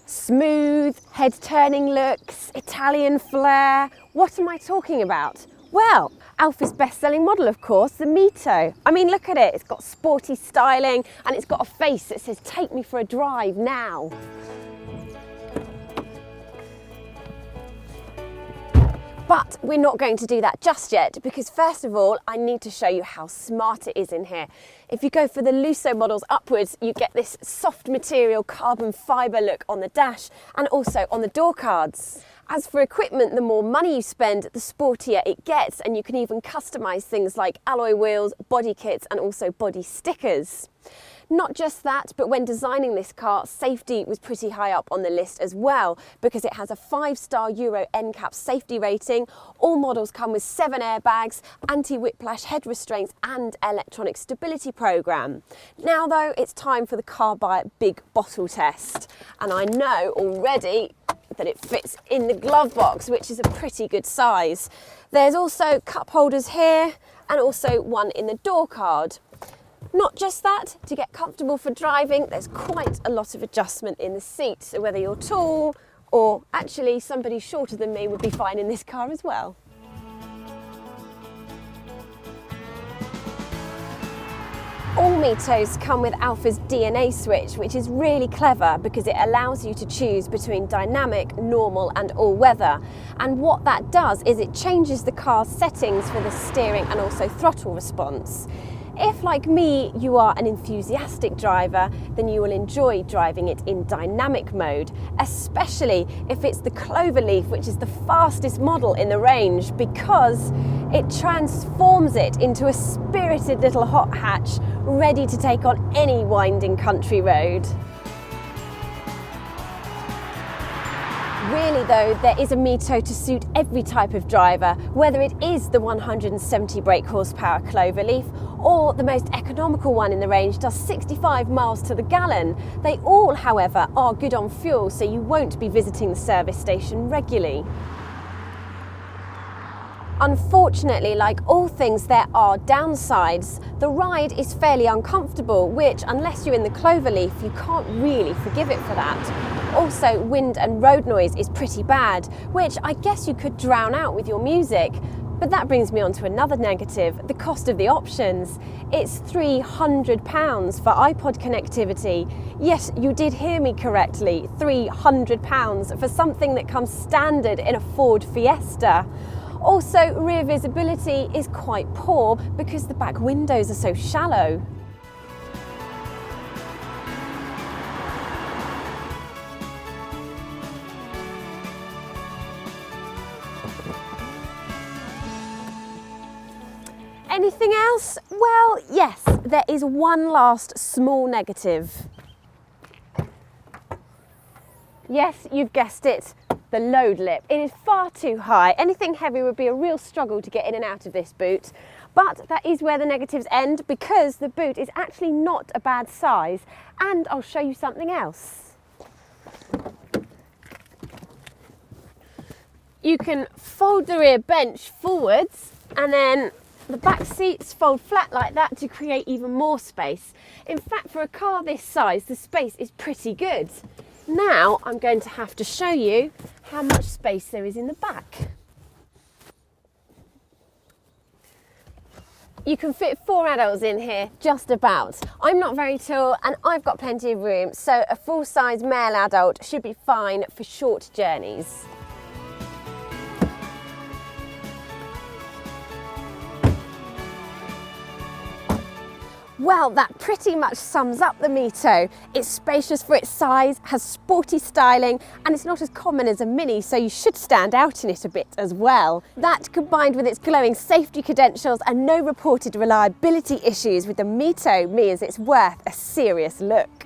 Smooth, head-turning looks, Italian flair. What am I talking about? Well, Alfa's best-selling model, of course, the MiTo. I mean, look at it. It's got sporty styling and it's got a face that says, "Take me for a drive now." But we're not going to do that just yet, because first of all, I need to show you how smart it is in here. If you go for the Lusso models upwards, you get this soft material carbon fibre look on the dash and also on the door cards. As for equipment, the more money you spend, the sportier it gets, and you can even customise things like alloy wheels, body kits and also body stickers. Not just that, but when designing this car, safety was pretty high up on the list as well, because it has a 5-star Euro Endcap safety rating. All models come with 7 airbags, anti-whiplash head restraints and electronic stability program. Now though, it's time for the CarBuyer big bottle test. And I know already that it fits in the glove box, which is a pretty good size. There's also cup holders here and also one in the door card. Not just that, to get comfortable for driving, there's quite a lot of adjustment in the seat. So whether you're tall or actually somebody shorter than me would be fine in this car as well. All MiTos come with Alfa's DNA switch, which is really clever because it allows you to choose between dynamic, normal and all-weather. And what that does is it changes the car's settings for the steering and also throttle response. If, like me, you are an enthusiastic driver, then you will enjoy driving it in dynamic mode, especially if it's the Cloverleaf, which is the fastest model in the range, because it transforms it into a spirited little hot hatch ready to take on any winding country road. Really though, there is a MiTo to suit every type of driver, whether it is the 170 brake horsepower Cloverleaf or the most economical one in the range does 65 miles to the gallon. They all, however, are good on fuel, so you won't be visiting the service station regularly. Unfortunately, like all things, there are downsides. The ride is fairly uncomfortable, which, unless you're in the Cloverleaf, you can't really forgive it for that. Also, wind and road noise is pretty bad, which I guess you could drown out with your music. But that brings me on to another negative, the cost of the options. It's £300 for iPod connectivity. Yes, you did hear me correctly, £300 for something that comes standard in a Ford Fiesta. Also, rear visibility is quite poor because the back windows are so shallow. Anything else? Well, yes, there is one last small negative. Yes, you've guessed it. The load lip. It is far too high. Anything heavy would be a real struggle to get in and out of this boot. But that is where the negatives end, because the boot is actually not a bad size. And I'll show you something else. You can fold the rear bench forwards, and then the back seats fold flat like that to create even more space. In fact, for a car this size, the space is pretty good. Now I'm going to have to show you how much space there is in the back. You can fit 4 adults in here, just about. I'm not very tall and I've got plenty of room, so a full-size male adult should be fine for short journeys. Well, that pretty much sums up the MiTo. It's spacious for its size, has sporty styling, and it's not as common as a Mini, so you should stand out in it a bit as well. That, combined with its glowing safety credentials and no reported reliability issues with the MiTo, means it's worth a serious look.